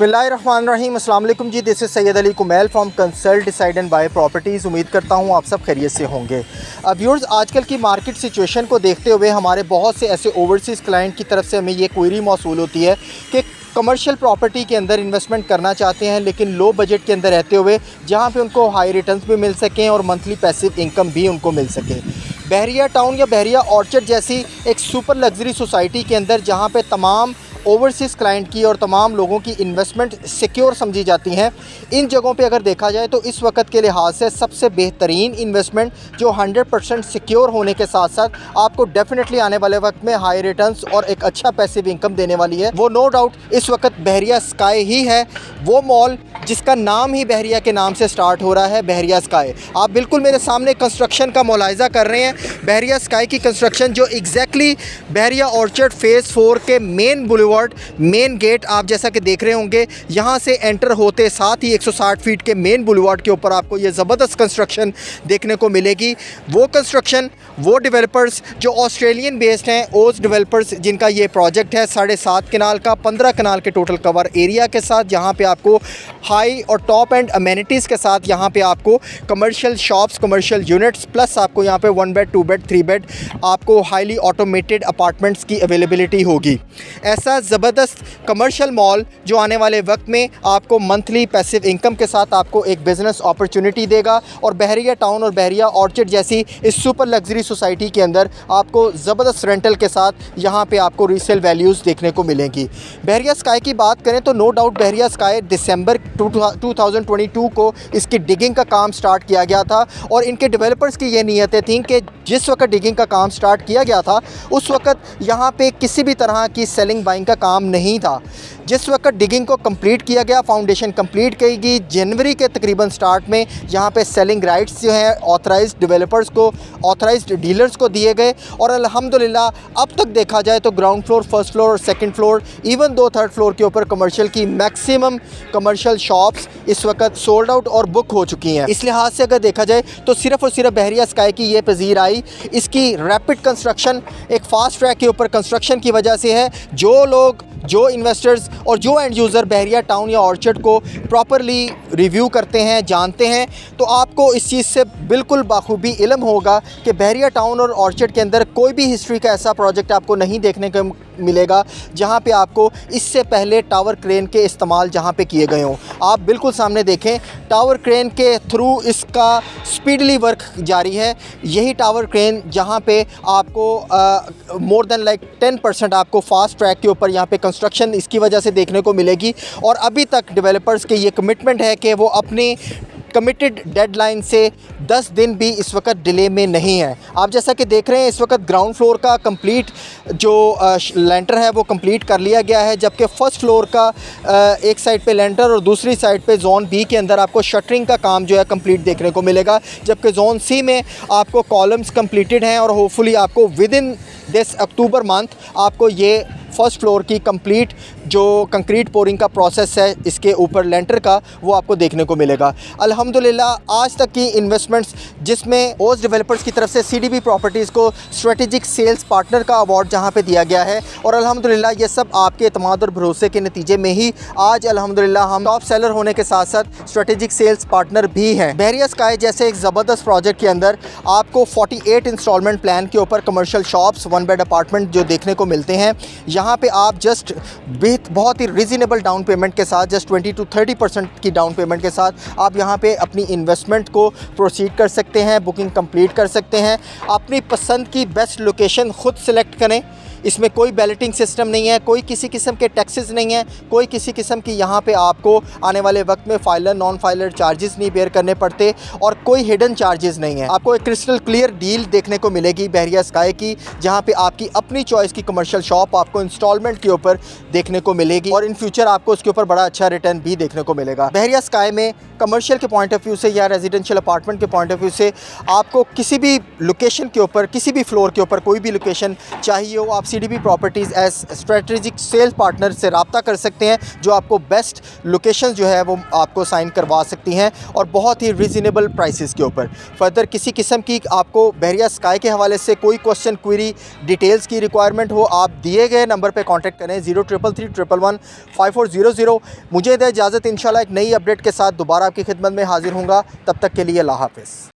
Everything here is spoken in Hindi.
बिस्मिल्लाहिर्रहमानिर्रहीम। अस्सलाम वालेकुम जी, this is Syed Ali Kumail from consult decide and buy properties. उम्मीद करता हूँ आप सब खैरियत से होंगे। व्यूअर्स, आजकल की मार्केट सिचुएशन को देखते हुए हमारे बहुत से ऐसे ओवरसीज़ क्लाइंट की तरफ से हमें ये क्वेरी मौसूल होती है कि कमर्शियल प्रॉपर्टी के अंदर इन्वेस्टमेंट करना चाहते हैं, लेकिन लो बजट के अंदर रहते हुए जहाँ पे उनको हाई रिटर्न्स भी मिल सकें और मंथली पैसिव इनकम भी उनको मिल सके। बहरिया टाउन या बहरिया ऑर्चर्ड जैसी एक सुपर लग्जरी सोसाइटी के अंदर जहाँ पे तमाम ओवरसीज़ क्लाइंट की और तमाम लोगों की इन्वेस्टमेंट सिक्योर समझी जाती हैं, इन जगहों पे अगर देखा जाए तो इस वक्त के लिहाज से सबसे बेहतरीन इन्वेस्टमेंट जो 100% सिक्योर होने के साथ साथ आपको डेफिनेटली आने वाले वक्त में हाई रिटर्न्स और एक अच्छा पैसिव इनकम देने वाली है, वो नो डाउट इस वक्त बहरिया स्काई ही है। वो मॉल जिसका नाम ही बहरिया के नाम से स्टार्ट हो रहा है, बहरिया स्काई। आप बिल्कुल मेरे सामने कंस्ट्रक्शन का मुलाहिजा कर रहे हैं। बहरिया स्काई की कंस्ट्रक्शन जो एग्जैक्टली बहरिया ऑर्चर्ड फेज़ 4 के मेन बुलेवार्ड, मेन गेट आप जैसा कि देख रहे होंगे, यहाँ से एंटर होते साथ ही 160 फीट के मेन बुलेवार्ड के ऊपर आपको ये ज़बरदस्त कंस्ट्रक्शन देखने को मिलेगी। वो कंस्ट्रक्शन, वो डेवलपर्स जो ऑस्ट्रेलियन बेस्ड हैं, ओज डेवलपर्स, जिनका ये प्रोजेक्ट है 7.5 कनाल का, 15 कनाल के टोटल कवर एरिया के साथ, जहाँ पे आपको हाई और टॉप एंड अमेनिटीज़ के साथ यहाँ पे आपको commercial shops, commercial units, plus आपको यहाँ पे 1 बेड, 2 बेड, 3 बेड आपको हाईली ऑटोमेटेड अपार्टमेंट्स की अवेलेबिलिटी होगी। ऐसा ज़बरदस्त कमर्शियल मॉल जो आने वाले वक्त में आपको मंथली पैसिव इनकम के साथ आपको एक बिज़नेस अपॉर्चुनिटी देगा और बहरिया टाउन और बहरिया ऑर्चर्ड जैसी इस सुपर लग्जरी सोसाइटी के अंदर आपको ज़बरदस्त रेंटल के साथ यहाँ पे आपको रीसेल वैल्यूज़ देखने को मिलेंगी। बहरिया स्काई की बात करें तो नो डाउट बहरिया स्काई दिसंबर 2022 को इसकी डिगिंग का काम स्टार्ट किया गया था और इनके डेवलपर्स की ये नीयतें थीं कि जिस वक्त डिगिंग का काम स्टार्ट किया गया था उस वक्त यहाँ पे किसी भी तरह की सेलिंग बाइंग का काम नहीं था। जिस वक्त डिगिंग को कंप्लीट किया गया, फाउंडेशन कंप्लीट की गई, जनवरी के तकरीबन स्टार्ट में यहाँ पे सेलिंग राइट्स जो हैं ऑथराइज्ड डेवलपर्स को, ऑथराइज्ड डीलर्स को दिए गए और अल्हम्दुलिल्लाह अब तक देखा जाए तो ग्राउंड फ्लोर, फर्स्ट फ्लोर और second floor, even 2 third floor के ऊपर कमर्शियल की मैक्सिमम कमर्शियल शॉप्स इस वक्त सोल्ड आउट और बुक हो चुकी हैं। इस लिहाज से अगर देखा जाए तो सिर्फ़ और सिर्फ बहरिया स्काई की ये पजीर आई इसकी रैपिड कंस्ट्रक्शन, एक फ़ास्ट ट्रैक के ऊपर कंस्ट्रक्शन की वजह से है। जो लोग, जो इन्वेस्टर्स और जो एंड यूज़र बहरिया टाउन या ऑर्चर्ड को प्रॉपरली रिव्यू करते हैं, जानते हैं, तो आपको इस चीज़ से बिल्कुल बाखूबी इल्म होगा कि बहरिया टाउन और ऑर्चर्ड के अंदर कोई भी हिस्ट्री का ऐसा प्रोजेक्ट आपको नहीं देखने को मिलेगा जहाँ पे आपको इससे पहले टावर क्रेन के इस्तेमाल जहाँ पे किए गए हों। आप बिल्कुल सामने देखें, टावर क्रेन के थ्रू इसका स्पीडली वर्क जारी है। यही टावर क्रेन जहाँ पे आपको मोर देन लाइक 10% आपको फास्ट ट्रैक के ऊपर यहाँ पे कंस्ट्रक्शन इसकी वजह से देखने को मिलेगी और अभी तक डेवलपर्स के ये कमिटमेंट है कि वो अपनी कमिटेड डेडलाइन से 10 दिन भी इस वक्त डिले में नहीं है। आप जैसा कि देख रहे हैं इस वक्त ग्राउंड फ्लोर का कंप्लीट जो लेंटर है वो कंप्लीट कर लिया गया है, जबकि फ़र्स्ट फ्लोर का एक साइड पे लेंटर और दूसरी साइड पे जोन बी के अंदर आपको शटरिंग का काम जो है कंप्लीट देखने को मिलेगा, जबकि जोन सी में आपको कॉलम्स कंप्लीटेड हैं और होपफुली आपको with in this October month आपको ये फ़र्स्ट फ्लोर की कंप्लीट जो कंक्रीट पोरिंग का प्रोसेस है इसके ऊपर लेंटर का, वो आपको देखने को मिलेगा। अल्हम्दुलिल्लाह आज तक की इन्वेस्टमेंट्स जिसमें ओज डेवलपर्स की तरफ से सीडीबी प्रॉपर्टीज़ को स्ट्रेटेजिक सेल्स पार्टनर का अवार्ड जहां पे दिया गया है और अल्हम्दुलिल्लाह ये सब आपके एतमाद और भरोसे के नतीजे में ही आज अल्हम्दुलिल्लाह हम टॉप सेलर होने के साथ साथ स्ट्रेटेजिक सेल्स पार्टनर भी हैं। बहरिया स्काई जैसे एक ज़बरदस्त प्रोजेक्ट के अंदर आपको 48 इंस्टॉलमेंट प्लान के ऊपर कमर्शियल शॉप्स, 1 बेड अपार्टमेंट जो देखने को मिलते हैं। यहाँ पे आप जस्ट बहुत ही रीज़नेबल डाउन पेमेंट के साथ, जस्ट 20 to 30% की डाउन पेमेंट के साथ आप यहाँ पे अपनी इन्वेस्टमेंट को प्रोसीड कर सकते हैं, बुकिंग कंप्लीट कर सकते हैं। अपनी पसंद की बेस्ट लोकेशन खुद सेलेक्ट करें, इसमें कोई बैलेटिंग सिस्टम नहीं है, कोई किसी किस्म के टैक्सेस नहीं है, कोई किसी किस्म की यहाँ पे आपको आने वाले वक्त में फाइलर नॉन फाइलर चार्जेस नहीं बेयर करने पड़ते और कोई हिडन चार्जेस नहीं है। आपको एक क्रिस्टल क्लियर डील देखने को मिलेगी बहरिया स्काई की, जहाँ पे आपकी अपनी चॉइस की कमर्शियल शॉप आपको इंस्टॉलमेंट के ऊपर देखने को मिलेगी और इन फ्यूचर आपको उसके ऊपर बड़ा अच्छा रिटर्न भी देखने को मिलेगा। बहरिया स्काई में कमर्शियल के पॉइंट ऑफ व्यू से या रेजिडेंशियल अपार्टमेंट के पॉइंट ऑफ व्यू से आपको किसी भी लोकेशन के ऊपर, किसी भी फ्लोर के ऊपर कोई भी लोकेशन चाहिए हो, आप CDB properties as strategic sales partner से रब्ता कर सकते हैं, जो आपको बेस्ट लोकेशन जो है वो आपको साइन करवा सकती हैं और बहुत ही रिजनेबल प्राइसेस के ऊपर। फर्दर किसी किस्म की आपको बहरिया स्काई के हवाले से कोई क्वेश्चन, क्वेरी, डिटेल्स की रिक्वायरमेंट हो, आप दिए गए नंबर पर कॉन्टैक्ट करें 0333115400। मुझे दे इजाज़त, इंशाल्लाह एक नई अपडेट के साथ दोबारा आपकी खिदमत में हाजिर होऊंगा। तब तक के लिए अल्लाह हाफ़िज़।